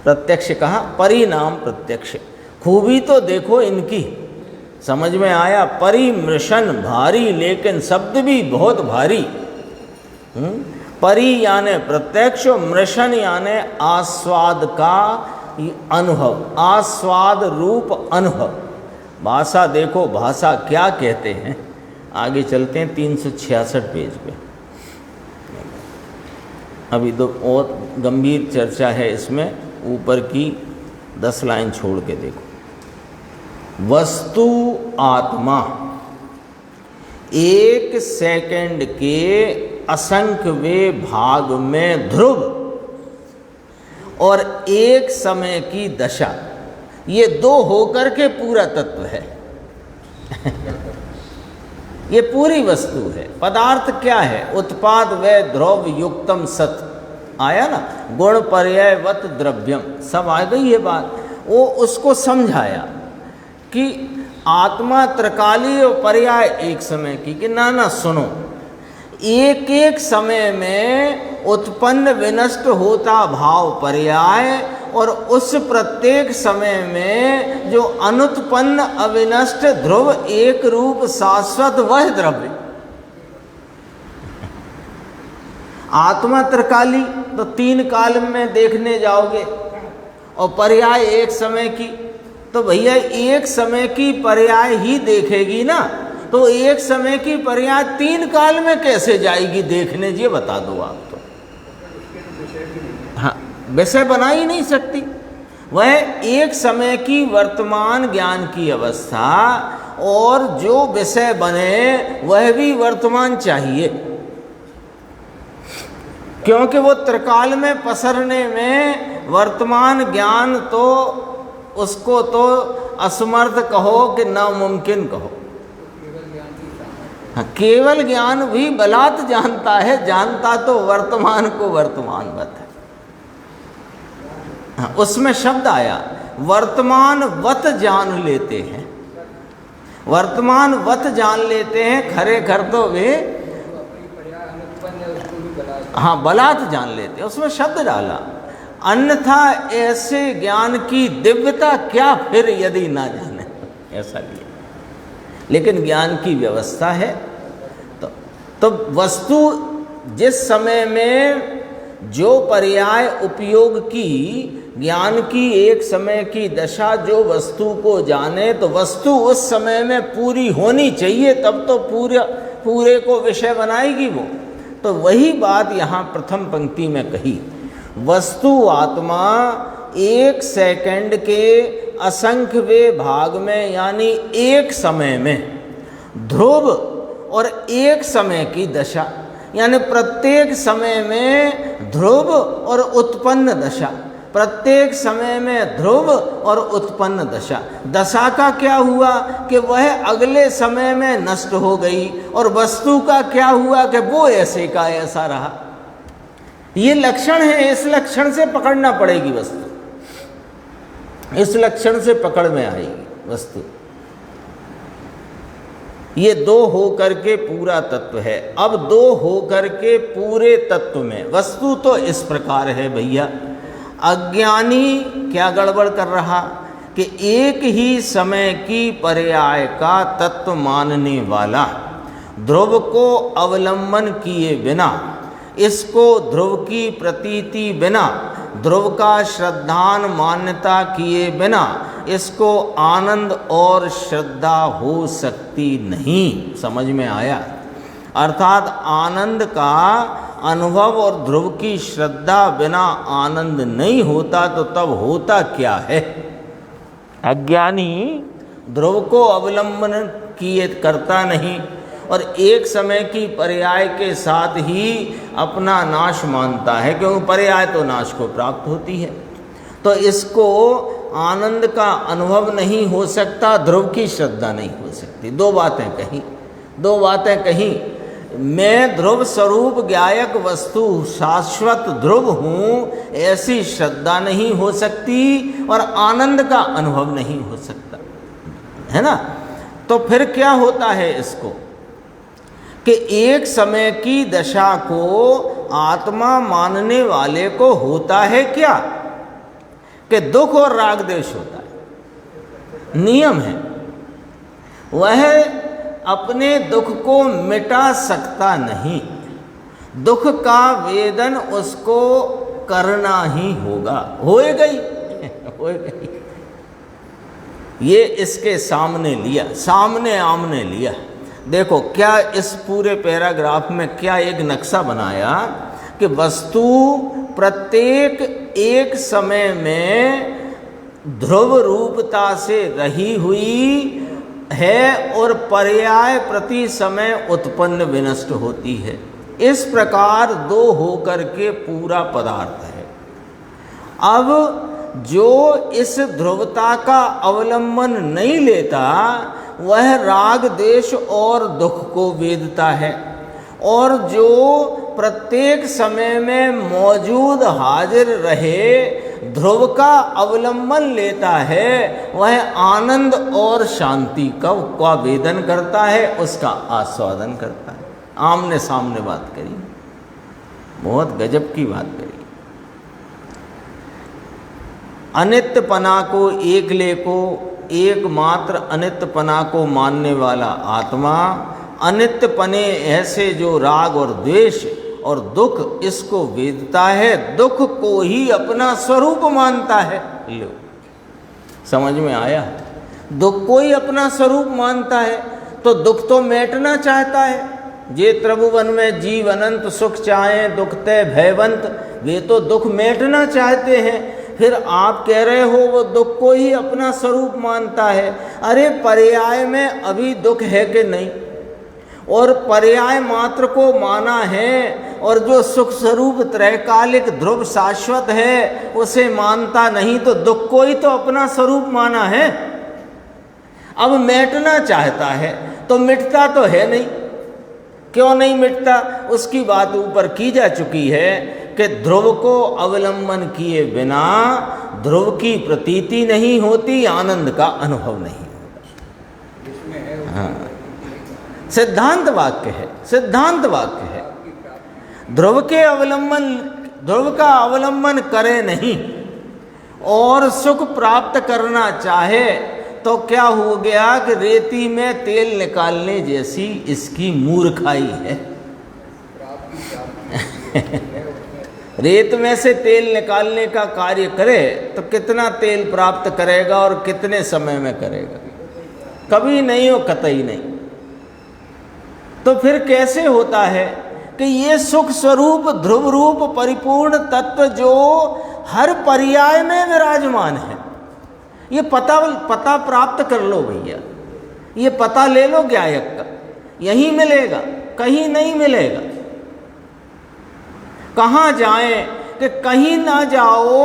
प्रत्यक्ष कहा, परिणाम प्रत्यक्ष। खूबी तो देखो इनकी, समझ में आया। परिमृशन भारी, लेकिन शब्द भी बहुत भारी। परि यानी प्रत्यक्ष, मृशन यानी आस्वाद का अनुभव, आस्वाद रूप अनुभव। भाषा देखो, भाषा क्या कहते हैं। आगे चलते हैं 366 पेज पे। अभी तो और गंभीर चर्चा है इसमें, ऊपर की 10 लाइन छोड़ के देखो। वस्तु आत्मा एक सेकंड के असंख्यवें भाग में ध्रुव और एक समय की दशा, ये दो होकर के पूरा तत्व है। ये पूरी वस्तु है। पदार्थ क्या है? उत्पाद व ध्रुव युक्तम सत, आया ना, गुण पर्यायवत द्रव्यम, सब आ गई ये बात। वो उसको समझाया कि आत्मा त्रिकाली और पर्याय एक समय की, कि ना ना सुनो, एक एक समय में उत्पन्न विनष्ट होता भाव पर्याय, और उस प्रत्येक समय में जो अनुत्पन्न अविनष्ट ध्रुव एक रूप शाश्वत वह द्रव्य। आत्मा त्रिकाली तो 3 काल में देखने जाओगे, और पर्याय एक समय की, तो भैया एक समय की पर्याय ही देखेगी ना, तो एक समय की पर्याय 3 काल में कैसे जाएगी देखने, ये बता दो आप तो। हाँ, विषय बना ही नहीं सकती। वह एक समय की वर्तमान ज्ञान की अवस्था, और जो विषय बने वह भी वर्तमान चाहिए, क्योंकि वो त्रिकाल में पसरने में वर्तमान ज्ञान तो उसको तो असमर्थ कहो कि नामुमकिन कहो। हाँ, केवल ज्ञान भी बलात् जानता है, जानता तो वर्तमान को वर्तमानवत है। हाँ, उसमें शब्द आया वर्तमान वत जान लेते हैं, वर्तमान वत जान लेते हैं, खरे घर तो वे हाँ बलात् जान लेते हैं, उसमें शब्द डाला। अन्यथा ऐसे ज्ञान की दिव्यता क्या फिर यदि ना जाने, ऐसा लिया। लेकिन ज्ञान की व्यवस्था है। तो वस्तु जिस समय में जो पर्याय उपयोग की, ज्ञान की एक समय की दशा जो वस्तु को जाने, तो वस्तु उस समय में पूरी होनी चाहिए, तब तो पूरे को विषय बनाएगी वो। तो वही बात यहाँ प्रथम पंक्ति में कही। वस्तु आत्मा एक सेकंड के असंख्यवें भाग में, यानी एक समय में ध्रुव और एक समय की दशा, यानी प्रत्येक समय में ध्रुव और उत्पन्न दशा, प्रत्येक समय में ध्रुव और उत्पन्न दशा। दशा का क्या हुआ कि वह अगले समय में नष्ट हो गई, और वस्तु का क्या हुआ कि वो ऐसे का ऐसा रहा। ये लक्षण है, इस लक्षण से पकड़ना पड़ेगी वस्तु, इस लक्षण से पकड़ में आएगी वस्तु। ये दो हो करके पूरा तत्व है। अब दो हो करके पूरे तत्व में वस्तु तो इस प्रकार है भैया। अज्ञानी क्या गड़बड़ कर रहा कि एक ही समय की पर्याय का तत्व मानने वाला ध्रुव को अवलंबन किए बिना, इसको ध्रुव की प्रतीति बिना, ध्रुव का श्रद्धान मान्यता किए बिना इसको आनंद और श्रद्धा हो सकती नहीं। समझ में आया? अर्थात आनंद का अनुभव और ध्रुव की श्रद्धा बिना आनंद नहीं होता, तो तब होता क्या है? अज्ञानी ध्रुव को अवलंबन किए करता नहीं, और एक समय की पर्याय के साथ ही अपना नाश मानता है, क्योंकि पर्याय तो नाश को प्राप्त होती है। तो इसको आनंद का अनुभव नहीं हो सकता, ध्रुव की श्रद्धा नहीं हो सकती। दो बातें कहीं। मैं ध्रुव स्वरूप ज्ञायक वस्तु शाश्वत ध्रुव हूँ, ऐसी श्रद्धा नहीं हो सकती, और आनंद का अनुभव नहीं हो सकता, है ना? तो फिर क्या होता है इसको कि एक समय की दशा को आत्मा मानने वाले को होता है क्या कि दुख और राग द्वेष होता है, नियम है। वह अपने दुख को मिटा सकता नहीं, दुख का वेदन उसको करना ही होगा। होए गई होए गई, ये इसके सामने लिया, सामने आमने लिया। देखो क्या इस पूरे पैराग्राफ में क्या एक नक्शा बनाया कि वस्तु प्रत्येक एक समय में ध्रुव रूपता से रही हुई है और पर्याय प्रति समय उत्पन्न विनष्ट होती है। इस प्रकार दो होकर के पूरा पदार्थ है। अब जो इस ध्रुवता का अवलंबन नहीं लेता वह राग देश और दुख को वेदता है, और जो प्रत्येक समय में मौजूद हाजिर रहे ध्रुव का अवलंबन लेता है वह आनंद और शांति का वेदन करता है, उसका आस्वादन करता है। आमने सामने बात करी, बहुत गजब की बात करी। अनित्यपना को एकले को एकमात्र अनित्यपना को मानने वाला आत्मा अनित्यपने ऐसे जो राग और द्वेष और दुख इसको वेदता है, दुख को ही अपना स्वरूप मानता है। लो समझ में आया, दुख को ही अपना स्वरूप मानता है तो दुख तो मिटना चाहता है। जे त्रिभुवन में जीव अनंत सुख चाहे दुख ते भयवंत, वे तो दुख मिटना चाहते हैं। फिर आप कह रहे हो वो दुख को ही अपना स्वरूप मानता है। अरे पर्याय में अभी दुख है कि नहीं, और पर्याय मात्र को माना है, और जो सुख स्वरूप त्रैकालिक ध्रुव शाश्वत है उसे मानता नहीं, तो दुख को ही तो अपना स्वरूप माना है। अब मिटना चाहता है तो मिटता तो है नहीं। क्यों नहीं मिटता, उसकी बात ऊपर की जा चुकी है कि ध्रुव को अवलंबन किए बिना ध्रुव की प्रतीति नहीं होती, आनंद का अनुभव नहीं होता। हाँ, सिद्धांत वाक्य है, सिद्धांत वाक्य है। ध्रुव का अवलंबन करे नहीं और सुख प्राप्त करना चाहे तो क्या हो गया कि रेती में तेल निकालने जैसी इसकी मूर्खाई है। रेत में से तेल निकालने का कार्य करे तो कितना तेल प्राप्त करेगा और कितने समय में करेगा, कभी नहीं हो, कतई नहीं। तो फिर कैसे होता है कि ये सुख स्वरूप ध्रुव रूप परिपूर्ण तत्व जो हर पर्याय में विराजमान है, ये पता प्राप्त कर लो भैया, ये पता ले लो ज्ञायक का, यहीं मिलेगा, कहीं नहीं मिलेगा। कहाँ जाएं कि कहीं ना जाओ,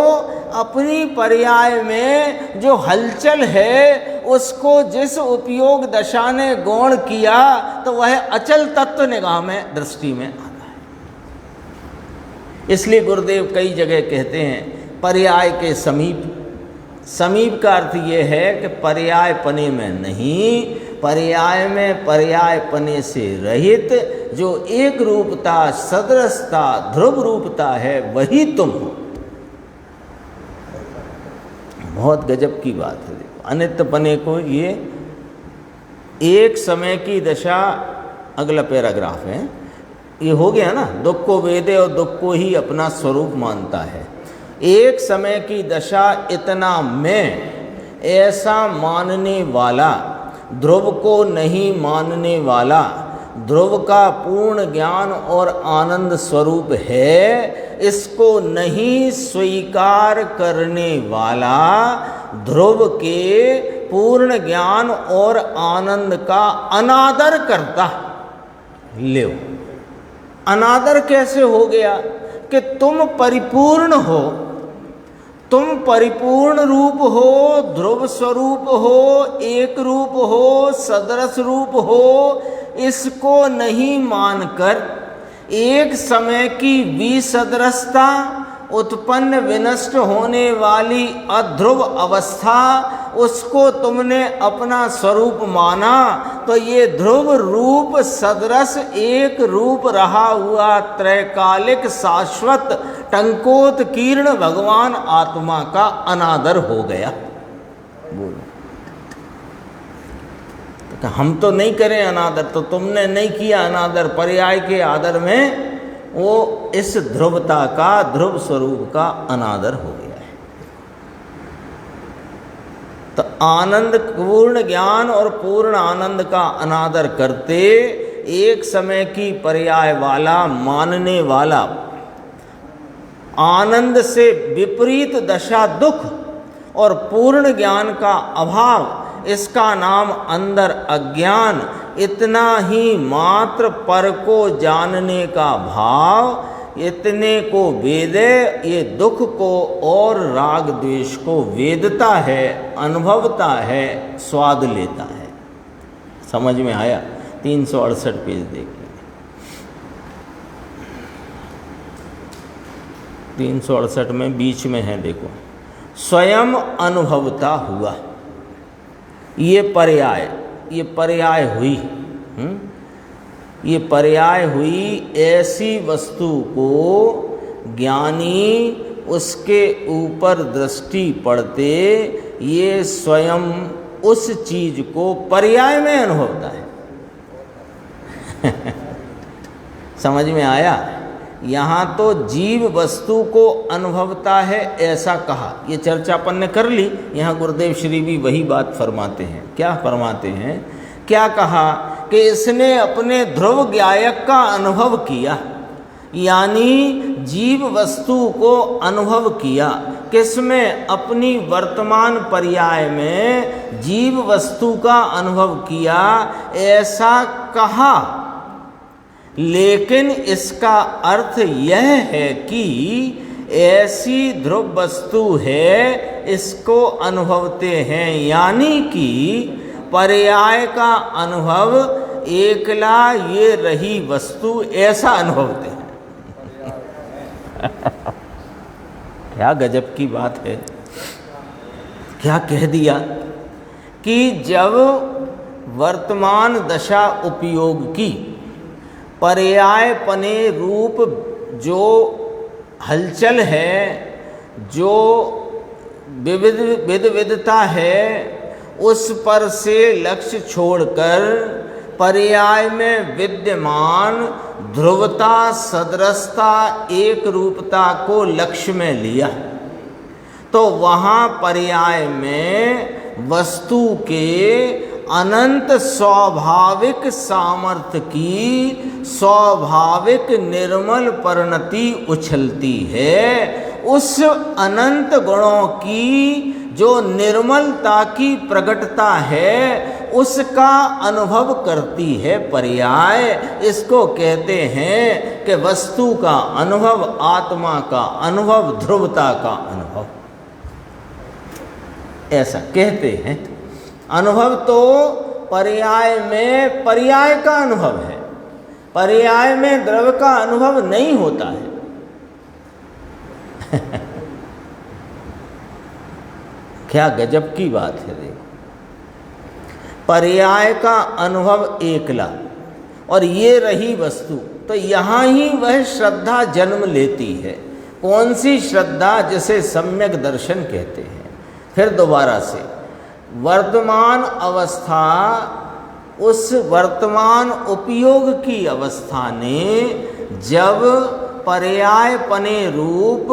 अपनी पर्याय में जो हलचल है उसको जिस उपयोग दशा ने गौण किया तो वह अचल तत्व निगाह में दृष्टि में आता है। इसलिए गुरुदेव कई जगह कहते हैं पर्याय के समीप। समीप का अर्थ ये है कि पर्याय पने में नहीं, पर्याय में पर्याय पने से रहित जो एक रूपता सदृशता ध्रुव रूपता है वही तुम हो। बहुत गजब की बात है। देखो अनित्य पने को ये एक समय की दशा, अगला पैराग्राफ है, ये हो गया ना, दुख को वेदे और दुख को ही अपना स्वरूप मानता है। एक समय की दशा इतना में ऐसा मानने वाला ध्रुव को नहीं मानने वाला, ध्रुव का पूर्ण ज्ञान और आनंद स्वरूप है, इसको नहीं स्वीकार करने वाला ध्रुव के पूर्ण ज्ञान और आनंद का अनादर करता। ले अनादर कैसे हो गया कि तुम परिपूर्ण हो, तुम परिपूर्ण रूप हो, ध्रुव स्वरूप हो, एक रूप हो, सदृश रूप हो, इसको नहीं मानकर एक समय की विसदृशता उत्पन्न विनष्ट होने वाली अध्रुव अवस्था उसको तुमने अपना स्वरूप माना, तो ये ध्रुव रूप सदरस एक रूप रहा हुआ त्रैकालिक शाश्वत टंकोत्कीर्ण भगवान आत्मा का अनादर हो गया। बोलो, तो हम तो नहीं करें अनादर, तो तुमने नहीं किया अनादर। पर्याय के आदर में वो इस ध्रुवता का, ध्रुव स्वरूप का अनादर हो गया है। तो आनंद, पूर्ण ज्ञान और पूर्ण आनंद का अनादर करते एक समय की पर्याय वाला, मानने वाला, आनंद से विपरीत दशा दुख और पूर्ण ज्ञान का अभाव, इसका नाम अंदर अज्ञान, इतना ही मात्र पर को जानने का भाव, इतने को वेदे, ये दुख को और राग द्वेष को वेदता है, अनुभवता है, स्वाद लेता है। समझ में आया? 368 पेज देखिए, 368 में बीच में है, देखो, स्वयं अनुभवता हुआ। ये पर्याय हुई। ये पर्याय हुई ऐसी वस्तु को ज्ञानी उसके ऊपर दृष्टि पड़ते ये स्वयं उस चीज को पर्याय में अनुभवता है। समझ में आया? यहाँ तो जीव वस्तु को अनुभवता है ऐसा कहा, ये चर्चा अपन ने कर ली। यहाँ गुरुदेव श्री भी वही बात फरमाते हैं। क्या फरमाते हैं? क्या कहा कि इसने अपने ध्रुव ज्ञायक का अनुभव किया, यानी जीव वस्तु को अनुभव किया। किसमें? अपनी वर्तमान पर्याय में जीव वस्तु का अनुभव किया, ऐसा कहा। लेकिन इसका अर्थ यह है कि ऐसी ध्रुव वस्तु है, इसको अनुभवते हैं, यानी कि पर्याय का अनुभव एकला ये रही वस्तु ऐसा अनुभवते हैं। क्या गजब की बात है! क्या कह दिया कि जब वर्तमान दशा उपयोग की पर्याय पने रूप जो हलचल है, जो विविधता है, उस पर से लक्ष्य छोड़कर पर्याय में विद्यमान ध्रुवता, सदृशता, एक रूपता को लक्ष्य में लिया, तो वहाँ पर्याय में वस्तु के अनंत स्वाभाविक सामर्थ्य की स्वाभाविक निर्मल परिणति उछलती है। उस अनंत गुणों की जो निर्मलता की प्रकटता है, उसका अनुभव करती है पर्याय। इसको कहते हैं कि वस्तु का अनुभव, आत्मा का अनुभव, ध्रुवता का अनुभव, ऐसा कहते हैं। अनुभव तो पर्याय में पर्याय का अनुभव है, पर्याय में द्रव्य का अनुभव नहीं होता है। क्या गजब की बात है! देखो, पर्याय का अनुभव एकला और ये रही वस्तु, तो यहाँ ही वह श्रद्धा जन्म लेती है। कौन सी श्रद्धा? जिसे सम्यक दर्शन कहते हैं। फिर दोबारा से, वर्तमान अवस्था, उस वर्तमान उपयोग की अवस्था ने जब पर्याय पने रूप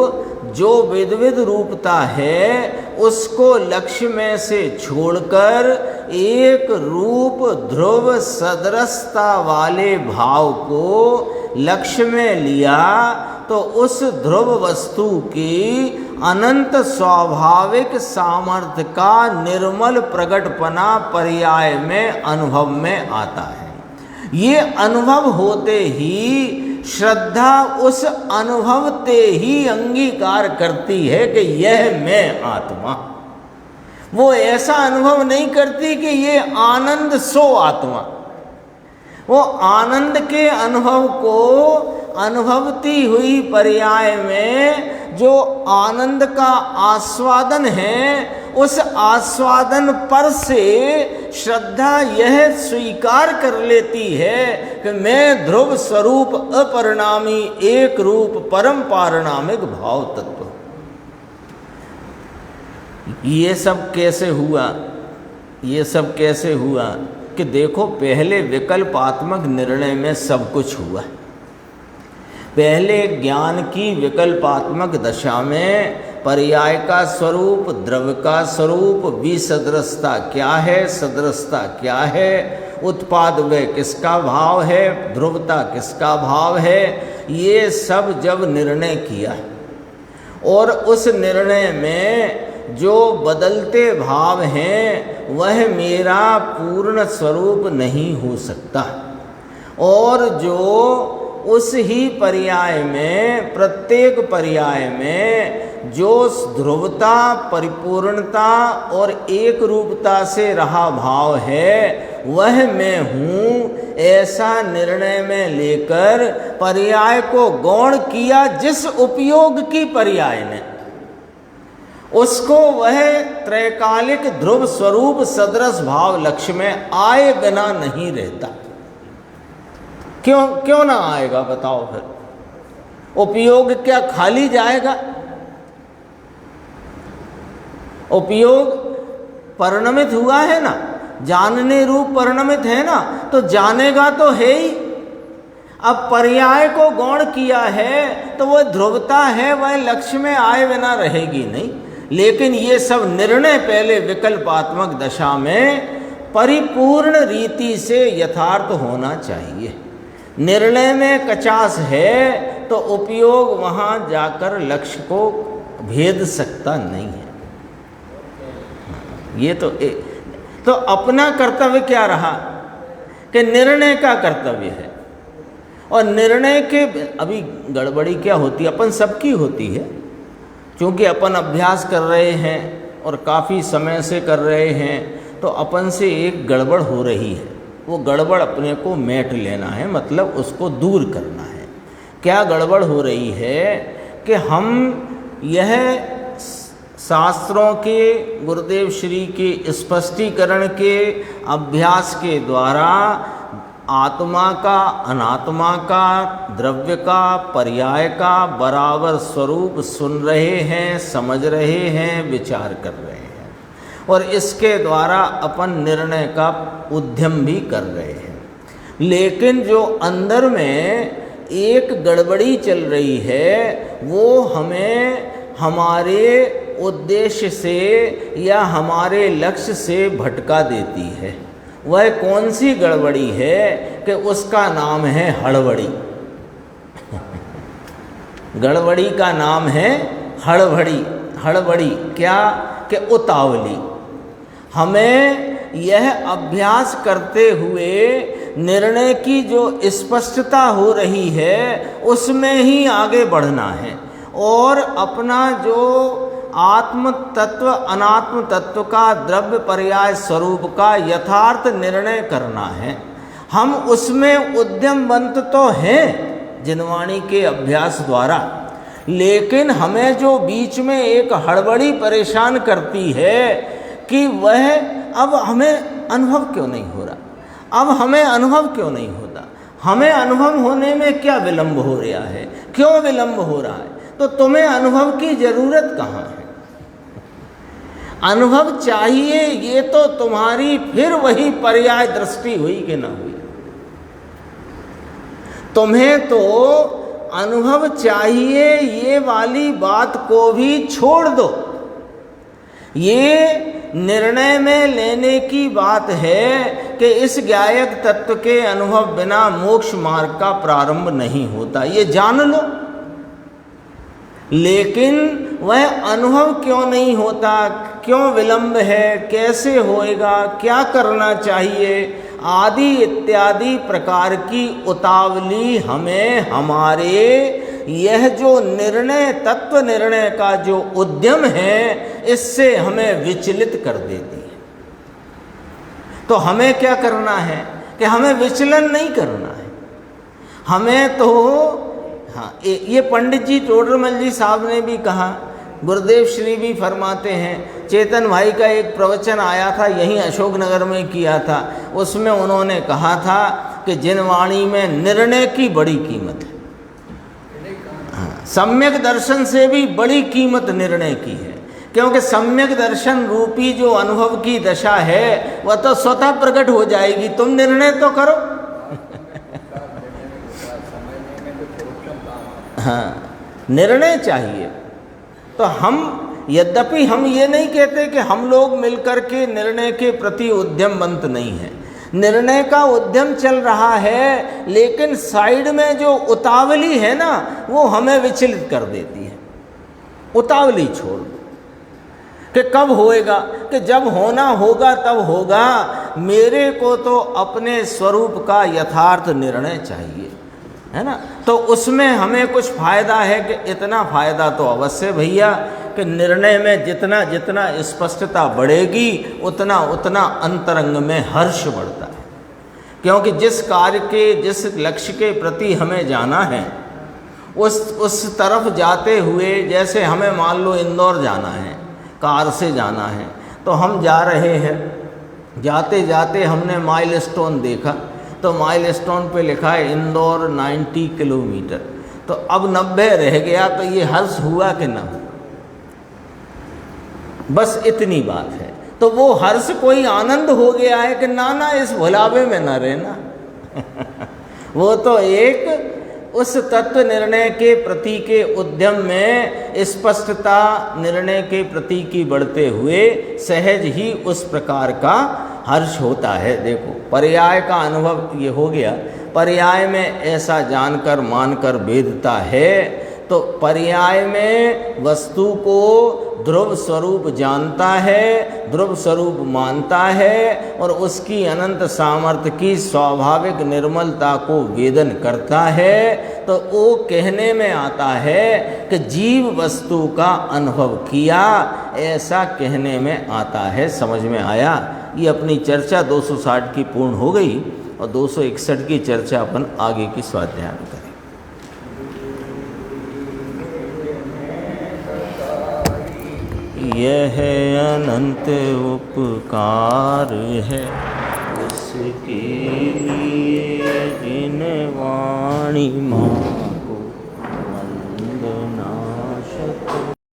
जो विविध रूपता है, उसको लक्ष्य में से छोड़कर एक रूप ध्रुव सदृशता वाले भाव को लक्ष्य में लिया, तो उस ध्रुव वस्तु की अनंत स्वाभाविक सामर्थ्य का निर्मल प्रकटपना पर्याय में अनुभव में आता है। ये अनुभव होते ही श्रद्धा उस अनुभवते ही अंगीकार करती है कि यह मैं आत्मा। वो ऐसा अनुभव नहीं करती कि ये आनंद सो आत्मा। वो आनंद के अनुभव को अनुभवती हुई पर्याय में जो आनंद का आस्वादन है, उस आस्वादन पर से श्रद्धा यह स्वीकार कर लेती है कि मैं ध्रुव स्वरूप अपरिणामी एक रूप परम पारणामिक भाव तत्व। ये सब कैसे हुआ? ये सब कैसे हुआ कि देखो, पहले विकल्पात्मक निर्णय में सब कुछ हुआ। पहले ज्ञान की विकल्पात्मक दशा में पर्याय का स्वरूप, द्रव्य का स्वरूप, विसदृशता क्या है, सदृशता क्या है, उत्पाद व किसका भाव है, ध्रुवता किसका भाव है, ये सब जब निर्णय किया और उस निर्णय में जो बदलते भाव हैं वह मेरा पूर्ण स्वरूप नहीं हो सकता, और जो उस ही पर्याय में, प्रत्येक पर्याय में जो ध्रुवता, परिपूर्णता और एक रूपता से रहा भाव है वह मैं हूँ, ऐसा निर्णय में लेकर पर्याय को गौण किया जिस उपयोग की पर्याय ने, उसको वह त्रैकालिक ध्रुव स्वरूप सदृश भाव लक्ष्य में आए बिना नहीं रहता। क्यों ना आएगा बताओ फिर? उपयोग क्या खाली जाएगा? उपयोग परिणमित हुआ है ना, जानने रूप परिणमित है ना, तो जानेगा तो है ही। अब पर्याय को गौण किया है तो वह ध्रुवता है, वह लक्ष्य में आए बिना रहेगी नहीं। लेकिन ये सब निर्णय पहले विकल्पात्मक दशा में परिपूर्ण रीति से यथार्थ होना चाहिए। निर्णय में कचास है तो उपयोग वहाँ जाकर लक्ष्य को भेद सकता नहीं है। ये तो अपना कर्तव्य क्या रहा कि निर्णय का कर्तव्य है। और निर्णय के अभी गड़बड़ी क्या होती है, अपन सबकी होती है, क्योंकि अपन अभ्यास कर रहे हैं और काफ़ी समय से कर रहे हैं, तो अपन से एक गड़बड़ हो रही है। वो गड़बड़ अपने को मेट लेना है, मतलब उसको दूर करना है। क्या गड़बड़ हो रही है कि हम यह शास्त्रों के, गुरुदेव श्री के स्पष्टीकरण के अभ्यास के द्वारा आत्मा का, अनात्मा का, द्रव्य का, पर्याय का बराबर स्वरूप सुन रहे हैं, समझ रहे हैं, विचार कर रहे हैं, और इसके द्वारा अपन निर्णय का उद्यम भी कर रहे हैं। लेकिन जो अंदर में एक गड़बड़ी चल रही है वो हमें हमारे उद्देश्य से या हमारे लक्ष्य से भटका देती है। वह कौन सी गड़बड़ी है कि उसका नाम है हड़बड़ी। गड़बड़ी का नाम है हड़बड़ी। हड़बड़ी क्या कि उतावली। हमें यह अभ्यास करते हुए निर्णय की जो स्पष्टता हो रही है उसमें ही आगे बढ़ना है, और अपना जो आत्म तत्व, अनात्म तत्व का द्रव्य पर्याय स्वरूप का यथार्थ निर्णय करना है। हम उसमें उद्यमवंत तो हैं जिनवाणी के अभ्यास द्वारा, लेकिन हमें जो बीच में एक हड़बड़ी परेशान करती है कि वह अब हमें अनुभव क्यों नहीं हो रहा, अब हमें अनुभव क्यों नहीं होता, हमें अनुभव होने में क्या विलंब हो रहा है, क्यों विलंब हो रहा है? तो तुम्हें अनुभव की जरूरत कहाँ है? अनुभव चाहिए ये तो तुम्हारी फिर वही पर्याय दृष्टि हुई कि ना हुई। तुम्हें तो अनुभव चाहिए ये वाली बात को भी छोड़ दो। ये निर्णय में लेने की बात है कि इस ज्ञायक तत्व के अनुभव बिना मोक्ष मार्ग का प्रारंभ नहीं होता, ये जान लो। लेकिन वह अनुभव क्यों नहीं होता, क्यों विलंब है, कैसे होएगा, क्या करना चाहिए आदि इत्यादि प्रकार की उतावली हमें हमारे यह जो निर्णय, तत्व निर्णय का जो उद्यम है, इससे हमें विचलित कर देती है। तो हमें क्या करना है कि हमें विचलन नहीं करना है। हमें तो हाँ, ये पंडित जी टोडरमल जी साहब ने भी कहा, गुरुदेव श्री भी फरमाते हैं। चेतन भाई का एक प्रवचन आया था, यहीं अशोकनगर में किया था, उसमें उन्होंने कहा था कि जिन वाणी में निर्णय की बड़ी कीमत है, हाँ, सम्यक दर्शन से भी बड़ी कीमत निर्णय की है, क्योंकि सम्यक दर्शन रूपी जो अनुभव की दशा है वह तो स्वतः प्रकट हो जाएगी, तुम निर्णय तो करो। हाँ, निर्णय चाहिए। तो हम, यद्यपि हम ये नहीं कहते कि हम लोग मिलकर के निर्णय के प्रति उद्यमवंत नहीं हैं, निर्णय का उद्यम चल रहा है, लेकिन साइड में जो उतावली है ना, वो हमें विचलित कर देती है। उतावली छोड़ दो कि कब होएगा, कि जब होना होगा तब होगा। मेरे को तो अपने स्वरूप का यथार्थ निर्णय चाहिए, है ना। तो उसमें हमें कुछ फ़ायदा है कि इतना फ़ायदा तो अवश्य भैया कि निर्णय में जितना जितना स्पष्टता बढ़ेगी उतना उतना अंतरंग में हर्ष बढ़ता है, क्योंकि जिस कार्य के, जिस लक्ष्य के प्रति हमें जाना है उस तरफ जाते हुए, जैसे हमें मान लो इंदौर जाना है, कार से जाना है, तो हम जा रहे हैं, जाते जाते हमने माइलस्टोन देखा, तो माइलस्टोन पे लिखा है इंदौर 90 किलोमीटर, तो अब 90 रह गया, तो ये हर्ष हुआ कि ना? बस इतनी बात है। तो वो हर्ष कोई आनंद हो गया है कि ना इस भुलावे में ना रहना। वो तो एक उस तत्व निर्णय के प्रति के उद्यम में स्पष्टता निर्णय के प्रति की बढ़ते हुए सहज ही उस प्रकार का हर्ष होता है। देखो, पर्याय का अनुभव ये हो गया, पर्याय में ऐसा जानकर मानकर वेदता है, तो पर्याय में वस्तु को ध्रुव स्वरूप जानता है, ध्रुव स्वरूप मानता है, और उसकी अनंत सामर्थ्य की स्वाभाविक निर्मलता को वेदन करता है। तो वो कहने में आता है कि जीव वस्तु का अनुभव किया, ऐसा कहने में आता है। समझ में आया? ये अपनी चर्चा 260 की पूर्ण हो गई, और 261 की चर्चा अपन आगे की स्वाध्याय में करें। यह अनंत उपकार है उसके लिए जिन वाणी माँ